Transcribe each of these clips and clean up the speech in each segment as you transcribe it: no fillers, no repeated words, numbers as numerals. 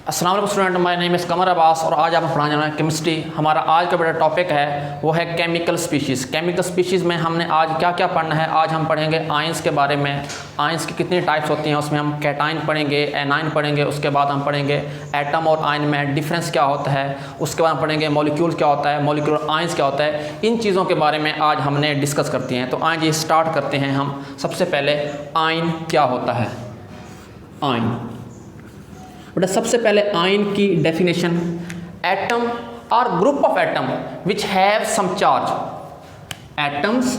अस्सलाम वालेकुम student, my name is कमर अब्बास और आज आप पढ़ाने जा रहे हैं केमिस्ट्री। हमारा आज का बड़ा टॉपिक है वो है केमिकल स्पीशीज़। केमिकल स्पीशीज़ में हमने आज क्या क्या पढ़ना है। आज हम पढ़ेंगे आयंस के बारे में, आयंस की कितनी टाइप्स होती हैं, उसमें हम कैटाइन पढ़ेंगे, एनाइन पढ़ेंगे। उसके बाद हम पढ़ेंगे एटम और आयन में डिफरेंस क्या होता है। उसके बाद हम पढ़ेंगे मॉलिक्यूल क्या होता है, मॉलिक्यूलर आयंस क्या होता है। इन चीज़ों के बारे में आज हमने डिस्कस करती हैं। तो आज ये स्टार्ट करते हैं हम। सबसे पहले आयन क्या होता है। आयन बेटा सबसे पहले आयन की definition, atom are group of atom which have some charge. Atoms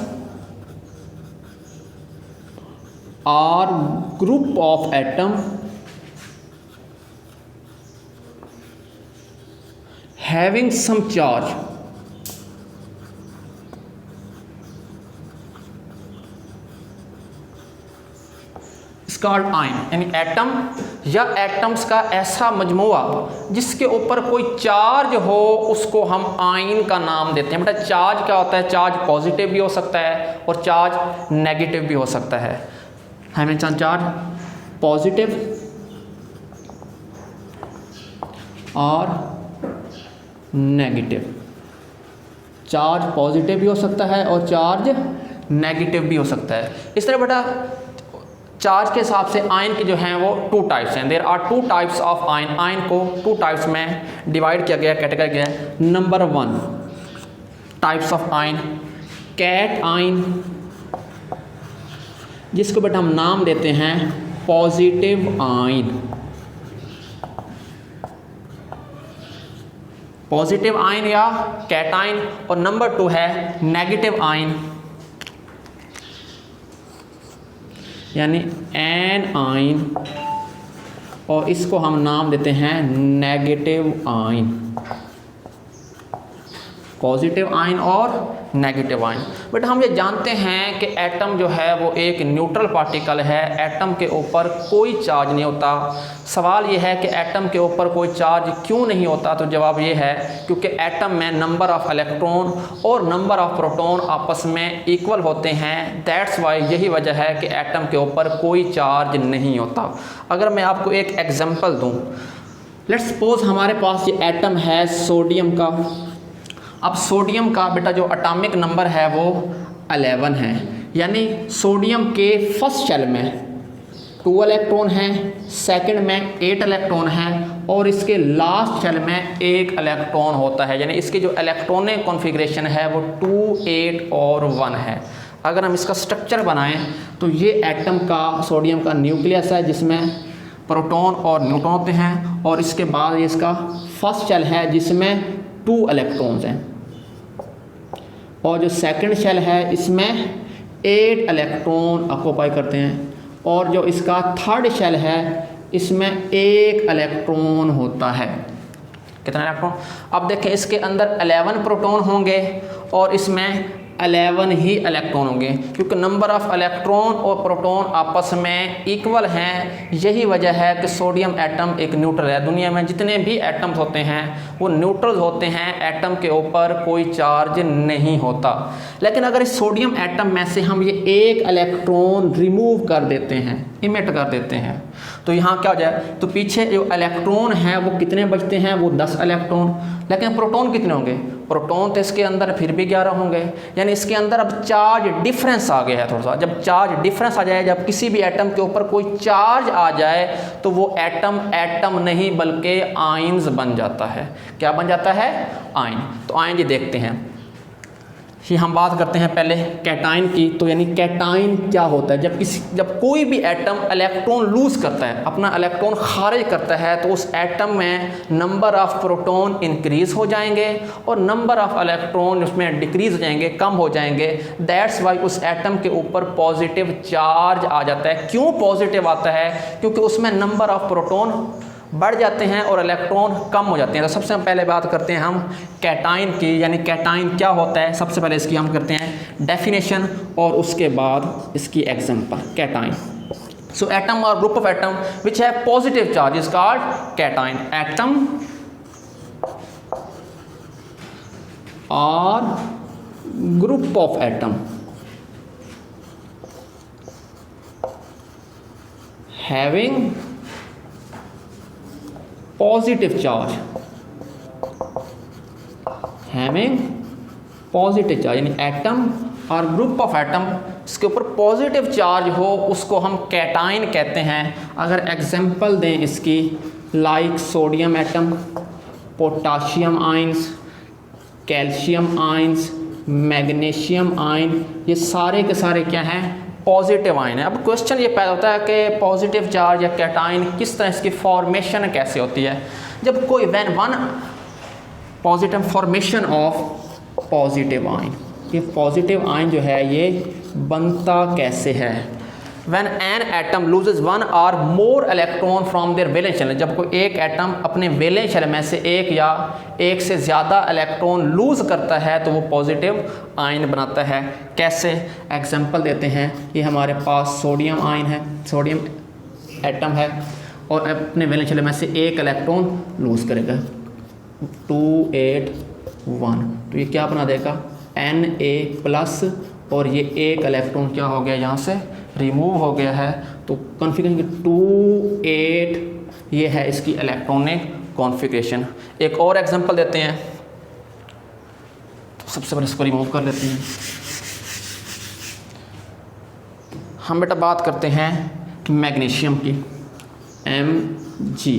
are group of atom having some charge called ion. यानी एटम या एटम्स का ऐसा मजमुआ जिसके ऊपर कोई चार्ज हो उसको हम आयन का नाम देते हैं। बेटा चार्ज क्या होता है, चार्ज पॉजिटिव भी हो सकता है और चार्ज नेगेटिव भी हो सकता है। हमें चार्ज पॉजिटिव और नेगेटिव, चार्ज पॉजिटिव भी हो सकता है और चार्ज नेगेटिव भी हो सकता है। इस तरह बेटा चार्ज के हिसाब से आयन के जो हैं वो टू टाइप्स हैं। There are two types of ion. Ion को टू टाइप्स में डिवाइड किया गया, कैटेगरी किया है। Number 1 types of ion, cation, जिसको बेटा हम नाम देते हैं पॉजिटिव आयन। पॉजिटिव आयन या कैटाइन। और नंबर 2 है नेगेटिव आयन, यानी एन आयन, और इसको हम नाम देते हैं नेगेटिव आयन। पॉजिटिव आयन और नेगेटिव आयन। बट हम ये जानते हैं कि एटम जो है वो एक न्यूट्रल पार्टिकल है। एटम के ऊपर कोई चार्ज नहीं होता। सवाल ये है कि एटम के ऊपर कोई चार्ज क्यों नहीं होता। तो जवाब ये है क्योंकि एटम में नंबर ऑफ इलेक्ट्रॉन और नंबर ऑफ प्रोटॉन आपस में इक्वल होते हैं। दैट्स वाई, यही वजह है कि एटम के ऊपर कोई चार्ज नहीं होता। अगर मैं आपको एक एग्जांपल दूं, लेट्स सपोज हमारे पास ये एटम है सोडियम का। अब सोडियम का बेटा जो एटॉमिक नंबर है वो 11 है। यानी सोडियम के फर्स्ट शेल में 2 इलेक्ट्रॉन हैं, सेकंड में 8 इलेक्ट्रॉन हैं और इसके लास्ट शेल में 1 इलेक्ट्रॉन होता है। यानी इसकी जो इलेक्ट्रॉनिक कॉन्फ़िगरेशन है वो 2, 8 और 1 है। अगर हम इसका स्ट्रक्चर बनाएं तो ये एटम का सोडियम का न्यूक्लियस है जिसमें प्रोटॉन और न्यूट्रॉन होते हैं, और इसके बाद ये इसका फर्स्ट शेल है जिसमें 2 इलेक्ट्रॉन्स हैं, और जो सेकंड शेल है इसमें 8 इलेक्ट्रॉन ऑक्यूपाई करते हैं, और जो इसका थर्ड शेल है इसमें 1 इलेक्ट्रॉन होता है। कितना इलेक्ट्रॉन? अब देखें इसके अंदर 11 प्रोटॉन होंगे और इसमें 11 ही इलेक्ट्रॉन होंगे, क्योंकि नंबर ऑफ इलेक्ट्रॉन और प्रोटॉन आपस में इक्वल हैं। यही वजह है कि सोडियम एटम एक न्यूट्रल है। दुनिया में जितने भी एटम्स होते हैं वो न्यूट्रल होते हैं। एटम के ऊपर कोई चार्ज नहीं होता। लेकिन अगर इस सोडियम एटम में से हम ये 1 इलेक्ट्रॉन रिमूव कर देते हैं, इमिट कर देते हैं, तो यहाँ क्या हो जाए, तो पीछे जो इलेक्ट्रॉन है वो कितने बचते हैं, वो 10 इलेक्ट्रॉन। लेकिन प्रोटॉन कितने होंगे? प्रोटॉन तो इसके अंदर फिर भी 11 होंगे। यानी इसके अंदर अब चार्ज डिफरेंस आ गया है थोड़ा सा। जब चार्ज डिफरेंस आ जाए, जब किसी भी एटम के ऊपर कोई चार्ज आ जाए तो वो एटम एटम नहीं बल्कि आयंस बन जाता है। क्या बन जाता है? आयन। तो आयन ये देखते हैं। ये हम बात करते हैं पहले कैटाइन की। तो यानी कैटाइन क्या होता है? जब कोई भी एटम इलेक्ट्रॉन लूज करता है, अपना इलेक्ट्रॉन खारिज करता है, तो उस एटम में नंबर ऑफ प्रोटॉन इंक्रीज हो जाएंगे और नंबर ऑफ इलेक्ट्रॉन उसमें डिक्रीज हो जाएंगे, कम हो जाएंगे। दैट्स वाई उस एटम के ऊपर पॉजिटिव चार्ज आ जाता है। क्यों पॉजिटिव आता है? क्योंकि उसमें नंबर ऑफ प्रोटॉन बढ़ जाते हैं और इलेक्ट्रॉन कम हो जाते हैं। तो सबसे पहले बात करते हैं हम कैटाइन की, यानी कैटाइन क्या होता है। सबसे पहले इसकी हम करते हैं डेफिनेशन और उसके बाद इसकी एग्जांपल। कैटाइन, सो एटम और group of atom which have positive charge is called cation. Atom और group of atom having positive charge, having positive charge, यानी एटम और ग्रुप ऑफ एटम इसके ऊपर पॉजिटिव चार्ज हो उसको हम कैटाइन कहते हैं। अगर एग्जांपल दें इसकी, like sodium atom, potassium ions, calcium ions, magnesium ion, ये सारे के सारे क्या हैं, पॉजिटिव आयन है। अब क्वेश्चन ये पैदा होता है कि पॉजिटिव चार्ज या कैटाइन किस तरह इसकी फॉर्मेशन कैसे होती है। जब कोई when one positive formation of positive ion, ये पॉजिटिव आयन जो है ये बनता कैसे है। When an atom loses one और more electron from their valence shell, जब कोई एक एटम अपने वैलेंस शेल में से एक या एक से ज़्यादा इलेक्ट्रॉन लूज करता है तो वो पॉजिटिव आयन बनाता है। कैसे, एग्जांपल देते हैं। ये हमारे पास सोडियम आयन है, सोडियम एटम है और अपने वैलेंस शेल में से एक इलेक्ट्रॉन लूज करेगा 281, तो ये क्या बना देगा Na+, और ये एक इलेक्ट्रॉन क्या हो गया यहाँ से रिमूव हो गया है। तो कॉन्फ़िगरेशन 28 ये है इसकी इलेक्ट्रॉनिक कॉन्फ़िगरेशन। एक और एग्जांपल देते हैं, तो सबसे पहले इसको रिमूव कर लेते हैं। हम बेटा बात करते हैं मैग्नीशियम की, Mg।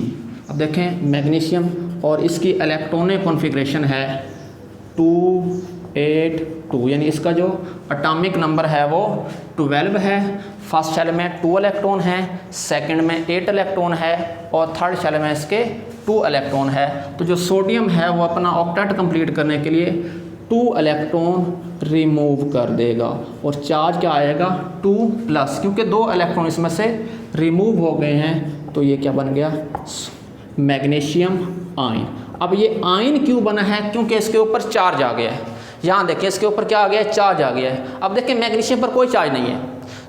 अब देखें मैग्नीशियम और इसकी इलेक्ट्रॉनिक कॉन्फ़िगरेशन है 282, यानी इसका जो एटॉमिक नंबर है वो 12 है। फर्स्ट शेल में 2 इलेक्ट्रॉन है, सेकंड में 8 इलेक्ट्रॉन है और थर्ड शेल में इसके 2 इलेक्ट्रॉन है। तो जो सोडियम है वो अपना ऑक्टेट कंप्लीट करने के लिए 2 इलेक्ट्रॉन रिमूव कर देगा और चार्ज क्या आएगा 2+, क्योंकि 2 इलेक्ट्रॉन इसमें से रिमूव हो गए हैं तो ये क्या बन गया मैग्नीशियम आयन। अब ये आयन क्यों बना है, क्योंकि इसके ऊपर चार्ज आ गया है। यहाँ देखिए इसके ऊपर क्या आ गया है, चार्ज आ गया है। अब देखिए मैग्नीशियम पर कोई चार्ज नहीं है,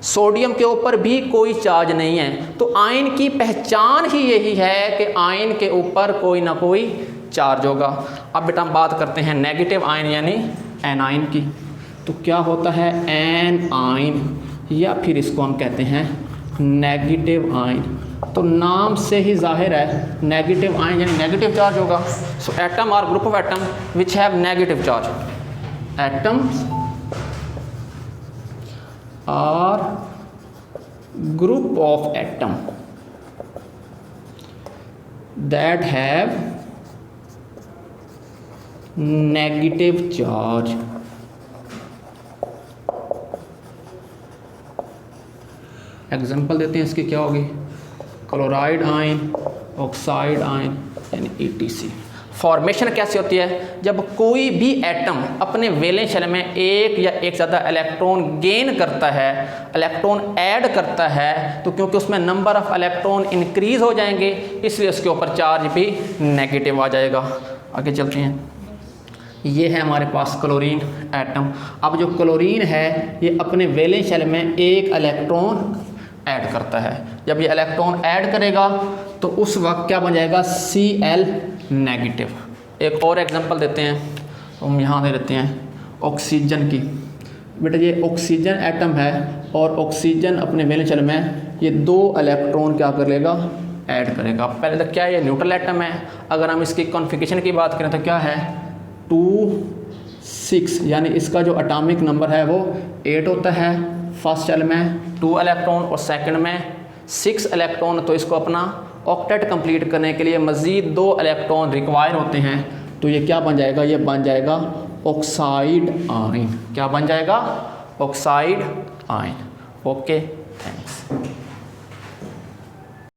सोडियम के ऊपर भी कोई चार्ज नहीं है, तो आयन की पहचान ही यही है कि आयन के ऊपर कोई ना कोई चार्ज होगा। अब बेटा हम बात करते हैं नेगेटिव आयन यानी एनायन की। तो क्या होता है एन आयन, या फिर इसको हम कहते हैं नेगेटिव आयन। तो नाम से ही जाहिर है नेगेटिव आयन यानी नेगेटिव चार्ज होगा। सो एटम और group of atom which have negative charge, atoms और group of atom that have negative charge। Example देते हैं इसकी, क्या होगी क्लोराइड आयन, ऑक्साइड आयन यानी ETC। फॉर्मेशन कैसे होती है, जब कोई भी एटम अपने वैलेंस शेल में एक या एक ज़्यादा इलेक्ट्रॉन गेन करता है, इलेक्ट्रॉन ऐड करता है, तो क्योंकि उसमें नंबर ऑफ इलेक्ट्रॉन इंक्रीज हो जाएंगे इसलिए उसके ऊपर चार्ज भी नेगेटिव आ जाएगा। आगे चलते हैं, ये है हमारे पास क्लोरीन एटम। अब जो क्लोरीन है ये अपने वैलेंस शेल में एक इलेक्ट्रॉन ऐड करता है। जब ये इलेक्ट्रॉन ऐड करेगा तो उस वक्त क्या बन जाएगा Cl नेगेटिव। एक और एग्जांपल देते हैं, तो हम यहाँ दे देते हैं ऑक्सीजन की। बेटा ये ऑक्सीजन एटम है और ऑक्सीजन अपने वैलेंस शेल में ये 2 इलेक्ट्रॉन क्या कर लेगा ऐड करेगा। पहले तो क्या है, ये न्यूट्रल एटम है। अगर हम इसकी कॉन्फ़िगरेशन की बात करें तो क्या है 2 6, यानी इसका जो एटॉमिक नंबर है वो 8 होता है। फर्स्ट शेल में 2 इलेक्ट्रॉन और सेकंड में 6 इलेक्ट्रॉन, तो इसको अपना ऑक्टेट कंप्लीट करने के लिए मज़ीद 2 इलेक्ट्रॉन रिक्वायर होते हैं। तो ये क्या बन जाएगा, ये बन जाएगा ऑक्साइड आयन। क्या बन जाएगा, oxide ion. Okay, thank you.